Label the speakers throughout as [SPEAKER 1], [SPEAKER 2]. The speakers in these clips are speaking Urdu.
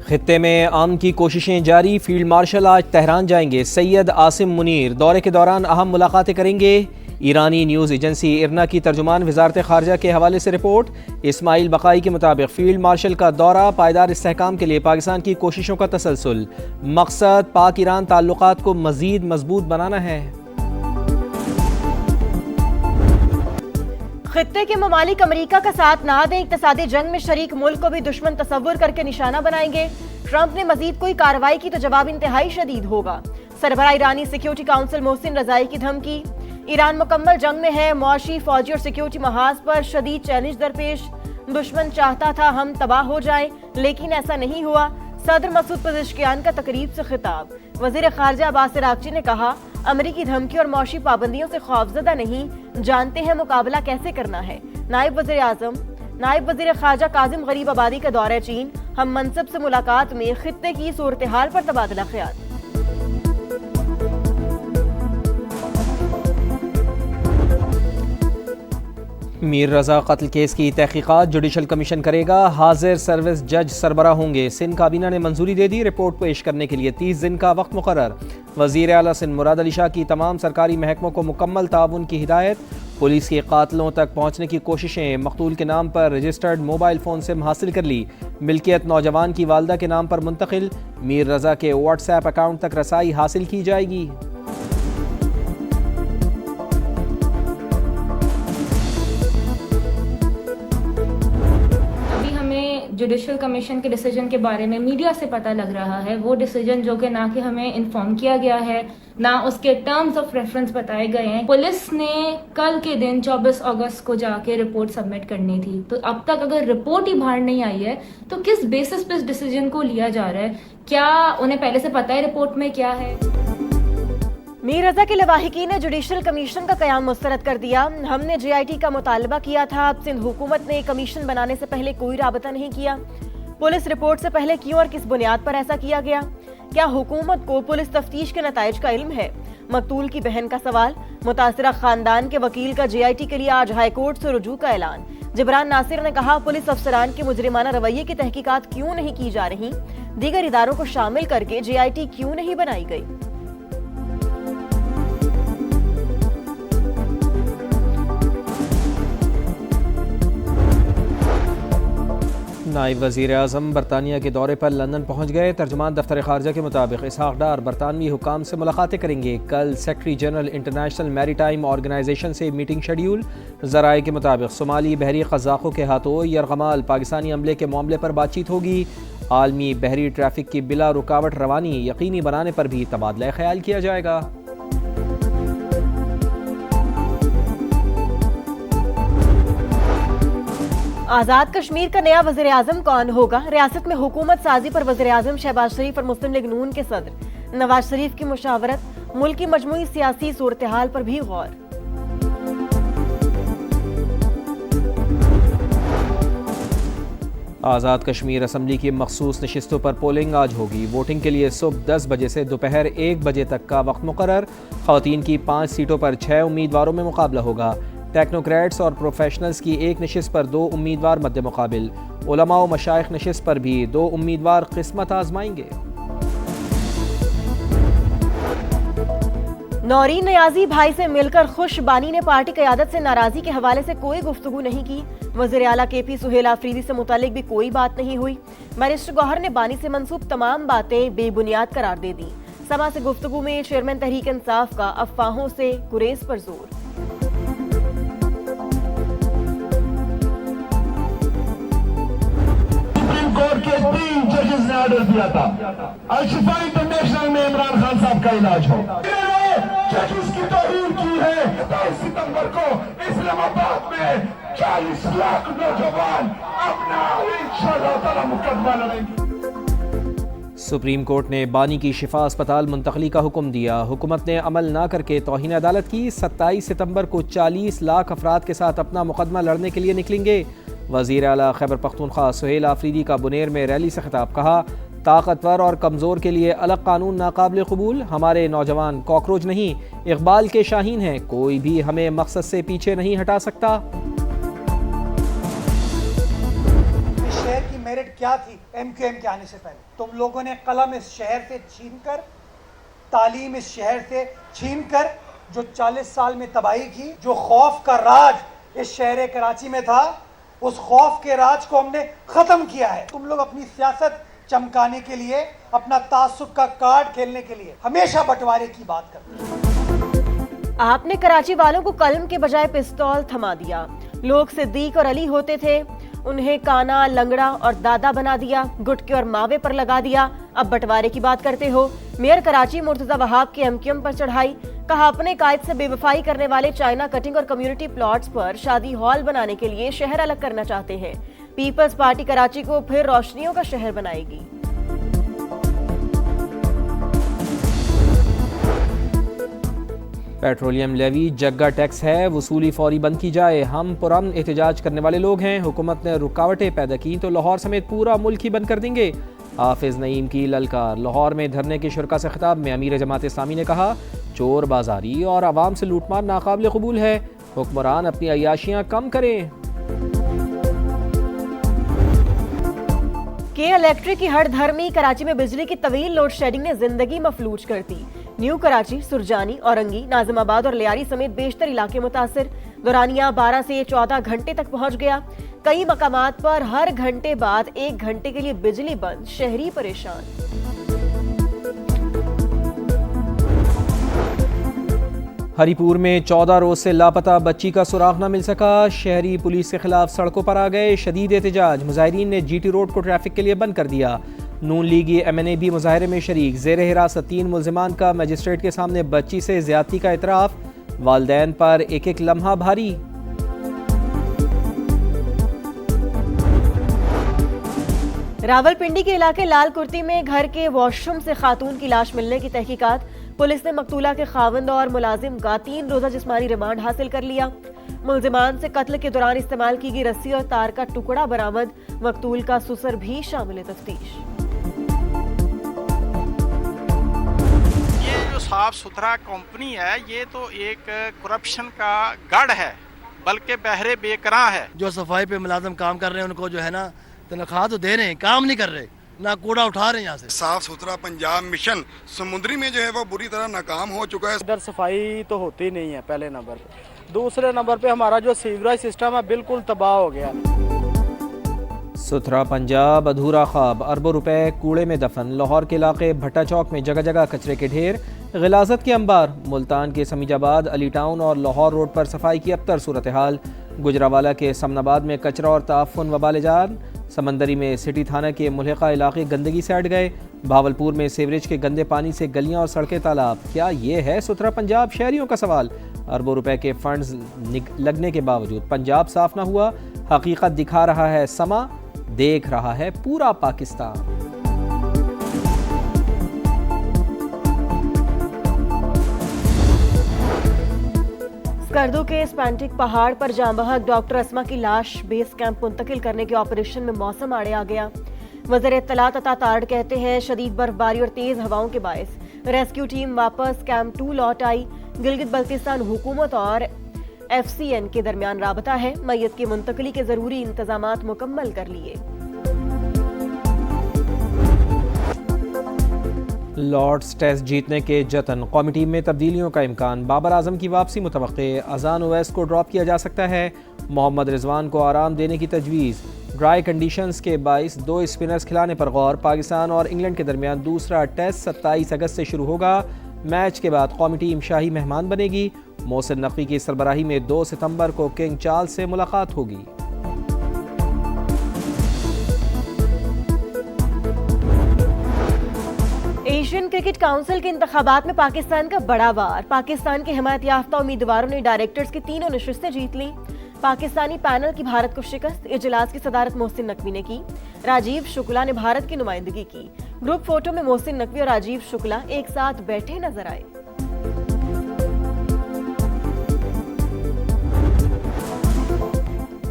[SPEAKER 1] خطے میں امن کی کوششیں جاری، فیلڈ مارشل آج تہران جائیں گے۔ سید عاصم منیر دورے کے دوران اہم ملاقاتیں کریں گے۔ ایرانی نیوز ایجنسی ارنا کی ترجمان وزارت خارجہ کے حوالے سے رپورٹ، اسماعیل بقائی کے مطابق فیلڈ مارشل کا دورہ پائیدار استحکام کے لیے پاکستان کی کوششوں کا تسلسل، مقصد پاک ایران تعلقات کو مزید مضبوط بنانا ہے۔
[SPEAKER 2] خطے کے ممالک امریکہ کا ساتھ نہ دیں، اقتصادی جنگ میں شریک ملک کو بھی دشمن تصور کر کے نشانہ بنائیں گے۔ ٹرمپ نے مزید کوئی کارروائی کی تو جواب انتہائی شدید ہوگا۔ سربراہ ایرانی سیکیورٹی کونسل محسن رضائی کی دھمکی، ایران مکمل جنگ میں ہے، معاشی، فوجی اور سیکیورٹی محاذ پر شدید چیلنج درپیش۔ دشمن چاہتا تھا ہم تباہ ہو جائیں لیکن ایسا نہیں ہوا۔ صدر مسعود پزشکیان کا تقریب سے خطاب، وزیر خارجہ عباس عراقچی نے کہا امریکی دھمکی اور معاشی پابندیوں سے خوفزدہ نہیں، جانتے ہیں مقابلہ کیسے کرنا ہے۔ نائب وزیر خارجہ کاظم غریب آبادی کا دورہ چین، ہم منصب سے ملاقات میں خطے کی صورتحال پر تبادلہ خیال۔
[SPEAKER 1] میر رضا قتل کیس کی تحقیقات جوڈیشل کمیشن کرے گا، حاضر سروس جج سربراہ ہوں گے۔ سندھ کابینہ نے منظوری دے دی، رپورٹ پیش کرنے کے لیے 30 دن کا وقت مقرر۔ وزیر اعلیٰ سندھ مراد علی شاہ کی تمام سرکاری محکموں کو مکمل تعاون کی ہدایت۔ پولیس کے قاتلوں تک پہنچنے کی کوششیں، مقتول کے نام پر رجسٹرڈ موبائل فون سم حاصل کر لی، ملکیت نوجوان کی والدہ کے نام پر منتقل، میر رضا کے واٹس ایپ اکاؤنٹ تک رسائی حاصل کی جائے گی۔
[SPEAKER 3] جوڈیشل کمیشن کے ڈیسیجن کے بارے میں میڈیا سے پتہ لگ رہا ہے، وہ ڈیسیجن جو کہ نہ کہ ہمیں انفارم کیا گیا ہے، نہ اس کے ٹرمز آف ریفرنس بتائے گئے ہیں۔ پولیس نے کل کے دن 24 اگست کو جا کے رپورٹ سبمٹ کرنی تھی، تو اب تک اگر رپورٹ ہی باہر نہیں آئی ہے تو کس بیسس پہ اس ڈیسیجن کو لیا جا رہا ہے؟ کیا انہیں پہلے سے پتہ ہے رپورٹ میں کیا ہے؟
[SPEAKER 2] میر رضا کے لواحقین نے جوڈیشل کمیشن کا قیام مسترد کر دیا۔ ہم نے جے آئی ٹی کا مطالبہ کیا تھا، اب سندھ حکومت نے کمیشن بنانے سے پہلے کوئی رابطہ نہیں کیا۔ پولیس رپورٹ سے پہلے کیوں اور کس بنیاد پر ایسا کیا گیا؟ کیا حکومت کو پولیس تفتیش کے نتائج کا علم ہے؟ مقتول کی بہن کا سوال، متاثرہ خاندان کے وکیل کا جے آئی ٹی کے لیے آج ہائی کورٹ سے رجوع کا اعلان۔ جبران ناصر نے کہا پولیس افسران کے مجرمانہ رویے کی تحقیقات کیوں نہیں کی جا رہی؟ دیگر اداروں کو شامل کر کے جے آئی ٹی کیوں نہیں بنائی گئی؟
[SPEAKER 1] نائب وزیر اعظم برطانیہ کے دورے پر لندن پہنچ گئے۔ ترجمان دفتر خارجہ کے مطابق اسحاق ڈار برطانوی حکام سے ملاقاتیں کریں گے۔ کل سیکرٹری جنرل انٹرنیشنل میری ٹائم آرگنائزیشن سے میٹنگ شیڈیول۔ ذرائع کے مطابق صومالی بحری قزاقوں کے ہاتھوں یرغمال پاکستانی عملے کے معاملے پر بات چیت ہوگی۔ عالمی بحری ٹریفک کی بلا رکاوٹ روانی یقینی بنانے پر بھی تبادلہ خیال کیا جائے گا۔
[SPEAKER 2] آزاد کشمیر کا نیا وزیر اعظم کون ہوگا؟ ریاست میں حکومت سازی پر وزیر اعظم شہباز شریف اور مسلم لیگ نون کے صدر نواز شریف کی مشاورت، ملک کی مجموعی سیاسی صورتحال پر بھی غور۔
[SPEAKER 1] آزاد کشمیر اسمبلی کی مخصوص نشستوں پر پولنگ آج ہوگی۔ ووٹنگ کے لیے صبح 10 بجے سے دوپہر 1 بجے تک کا وقت مقرر۔ خواتین کی 5 سیٹوں پر 6 امیدواروں میں مقابلہ ہوگا۔ ٹیکنوکریٹس اور پروفیشنلز کی ایک نشست پر 2 امیدوار مد مقابل۔ علماء و مشائخ نشست پر بھی 2 امیدوار قسمت آزمائیں گے۔
[SPEAKER 2] نورین نیازی بھائی سے مل کر خوش، بانی نے پارٹی قیادت سے ناراضی کے حوالے سے کوئی گفتگو نہیں کی۔ وزیر اعلیٰ کے پی سہیل آفریدی سے متعلق بھی کوئی بات نہیں ہوئی۔ بیرسٹر گوہر نے بانی سے منسوب تمام باتیں بے بنیاد قرار دے دی۔ سما سے گفتگو میں چیئرمین تحریک انصاف کا افواہوں سے گریز پر زور۔
[SPEAKER 4] کورٹ کے 3 ججز نے آرڈر دیا تھا الشفا انٹرنیشنل میں عمران خان صاحب کا علاج ہو۔ ججز کی توہین کی ہے۔ 27 ستمبر کو اسلام آباد میں 40 لاکھ نوجوان اپنا انشاءاللہ تعالی مقدمہ لڑیں گے۔
[SPEAKER 1] سپریم کورٹ نے بانی کی شفا اسپتال منتقلی کا حکم دیا۔ حکومت نے عمل نہ کر کے توہین عدالت کی۔ 27 ستمبر کو 40 لاکھ افراد کے ساتھ اپنا مقدمہ لڑنے کے لیے نکلیں گے۔ وزیر اعلیٰ خیبر پختونخوا سہیل آفریدی کا بنیر میں ریلی سے خطاب، کہا طاقتور اور کمزور کے لیے الگ قانون ناقابل قبول، ہمارے نوجوان کاکروچ نہیں، اقبال کے شاہین ہیں، کوئی بھی ہمیں مقصد سے پیچھے نہیں ہٹا سکتا۔
[SPEAKER 5] شہر کی میرٹ کیا تھی ایم کیو ایم کے آنے سے پہلے. تم لوگوں نے قلم اس شہر سے چھین کر, تعلیم اس شہر سے چھین کر, جو 40 سال میں تباہی کی, جو خوف کا راج اس شہر کراچی میں تھا, اس خوف کے راج کو ہم نے ختم کیا ہے. تم لوگ اپنی سیاست چمکانے کے لیے, اپنا تعصب کا کارڈ کھیلنے کے لیے ہمیشہ بٹوارے کی بات کرتے ہیں.
[SPEAKER 2] آپ نے کراچی والوں کو قلم کے بجائے پستول تھما دیا. لوگ صدیق اور علی ہوتے تھے, انہیں کانا, لنگڑا اور دادا بنا دیا, گٹکے اور ماوے پر لگا دیا. اب بٹوارے کی بات کرتے ہو. میئر کراچی مرتضی وہاب کی ایم کیو ایم پر چڑھائی. کہا اپنے قائد سے بے وفائی کرنے والے چائنا کٹنگ اور کمیونٹی پلاٹس پر شادی ہال بنانے کے لیے شہر الگ کرنا چاہتے ہیں. پیپلز پارٹی کراچی کو پھر روشنیوں کا شہر بنائے گی.
[SPEAKER 1] پیٹرولیم لیوی جگہ ٹیکس ہے, وصولی فوری بند کی جائے. ہم پرامن احتجاج کرنے والے لوگ ہیں, حکومت نے رکاوٹیں پیدا کی تو لاہور سمیت پورا ملک ہی بند کر دیں گے. حافظ نعیم کی للکار. لاہور میں دھرنے کے شرکا سے خطاب میں امیر جماعت اسلامی نے کہا چور بازاری اور عوام سے لوٹ مار ناقابل قبول ہے, حکمران اپنی عیاشیاں کم کریں.
[SPEAKER 2] کے الیکٹرک کی ہڑ دھرمی. کراچی میں بجلی کی طویل لوڈ شیڈنگ نے زندگی مفلوج کر دی. نیو کراچی, سرجانی, اورنگی, ناظم آباد اور لیاری سمیت بیشتر علاقے متاثر. دورانیہ 12 سے 14 گھنٹے تک پہنچ گیا. کئی مقامات پر ہر گھنٹے بعد 1 گھنٹے کے لیے بجلی بند, شہری پریشان.
[SPEAKER 1] ہری پور میں 14 روز سے لاپتہ بچی کا سراغ نہ مل سکا. شہری پولیس کے خلاف سڑکوں پر آ گئے. شدید احتجاج. مظاہرین نے جی ٹی روڈ کو ٹریفک کے لیے بند کر دیا. نون لیگی ایم این اے بھی مظاہرے میں شریک. زیر حراست 3 ملزمان کا مجسٹریٹ کے سامنے بچی سے زیادتی کا اعتراف. والدین پر ایک ایک لمحہ بھاری.
[SPEAKER 2] راولپنڈی کے علاقے لال کرتی میں گھر کے واش روم سے خاتون کی لاش ملنے کی تحقیقات. پولیس نے مقتولہ کے خاوند اور ملازم کا 3 روزہ جسمانی ریمانڈ حاصل کر لیا. ملزمان سے قتل کے دوران استعمال کی گئی رسی اور تار کا ٹکڑا برآمد. مقتول کا سسر بھی شامل تفتیش.
[SPEAKER 6] یہ جو صاف ستھرا کمپنی ہے یہ تو ایک کرپشن کا گڑھ ہے, بلکہ بہرے بے کراں ہے.
[SPEAKER 7] جو صفائی پہ ملازم کام کر رہے ہیں ان کو جو ہے نا تنخواہ تو دے رہے ہیں, کام نہیں کر رہے, نہ کوڑا اٹھا رہے ہیں. یہاں سے
[SPEAKER 8] صاف ستھرا پنجاب مشن سمندری میں جو ہے وہ بری طرح ناکام ہو چکا ہے.
[SPEAKER 9] ادھر صفائی تو ہوتی نہیں ہے پہلے نمبر پہ. دوسرے نمبر پہ ہمارا جو سیوریج سسٹم ہے بالکل تباہ ہو گیا.
[SPEAKER 1] ستھرا پنجاب ادھورا خواب. اربوں روپے کوڑے میں دفن. لاہور کے علاقے بھٹا چوک میں جگہ جگہ کچرے کے ڈھیر, غلاظت کے انبار. ملتان کے سمیج آباد, علی ٹاؤن اور لاہور روڈ پر صفائی کی ابتر صورتحال. گجراوالا کے سمن آباد میں کچرا اور تعفن وبال جان. سمندری میں سٹی تھانہ کے ملحقہ علاقے گندگی سے ہٹ گئے. بھاولپور میں سیوریج کے گندے پانی سے گلیاں اور سڑکیں تالاب. کیا یہ ہے ستھرا پنجاب؟ شہریوں کا سوال. اربوں روپے کے فنڈز لگنے کے باوجود پنجاب صاف نہ ہوا. حقیقت دکھا رہا ہے سما, دیکھ رہا ہے پورا پاکستان.
[SPEAKER 2] اسکردو کے اسپینٹک پہاڑ پر جاں بحق ڈاکٹر اسما کی لاش بیس کیمپ منتقل کرنے کے آپریشن میں موسم آڑے آ گیا. وزیر اطلاعات عطا تارڑ کہتے ہیں شدید برف باری اور تیز ہواؤں کے باعث ریسکیو ٹیم واپس کیمپ 2 لوٹ آئی. گلگت بلتستان حکومت اور ایف سی این کے درمیان رابطہ ہے. میت کی منتقلی کے ضروری انتظامات مکمل کر لیے.
[SPEAKER 1] لارڈز ٹیسٹ جیتنے کے جتن. قومی ٹیم میں تبدیلیوں کا امکان. بابر اعظم کی واپسی متوقع. اذان اویس کو ڈراپ کیا جا سکتا ہے. محمد رضوان کو آرام دینے کی تجویز. ڈرائی کنڈیشنز کے باعث 2 اسپنرز کھلانے پر غور. پاکستان اور انگلینڈ کے درمیان دوسرا ٹیسٹ 27 اگست سے شروع ہوگا. میچ کے بعد قومی ٹیم شاہی مہمان بنے گی. محسن نقوی کی سربراہی میں 2 ستمبر کو کنگ چارلس سے ملاقات ہوگی.
[SPEAKER 2] ایشین کرکٹ کونسل کے انتخابات میں پاکستان کا بڑا وار. پاکستان کے حمایت یافتہ امیدواروں نے ڈائریکٹرز کی 3 نشستیں جیت لیں. پاکستانی پینل کی بھارت کو شکست. اجلاس کی صدارت محسن نقوی نے کی. راجیو شکلا نے بھارت کی نمائندگی کی. گروپ فوٹو میں محسن نقوی اور راجیو شکلا ایک ساتھ بیٹھے نظر آئے.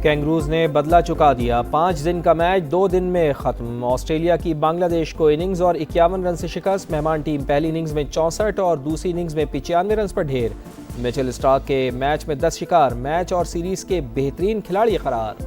[SPEAKER 1] کینگروز نے بدلہ چکا دیا. 5 دن کا میچ 2 دن میں ختم. آسٹریلیا کی بنگلہ دیش کو اننگز اور 51 رن سے شکست. مہمان ٹیم پہلی اننگز میں 64 اور دوسری اننگز میں 95 رنز پر ڈھیر. میچل اسٹارک کے میچ میں 10 شکار. میچ اور سیریز کے بہترین کھلاڑی قرار.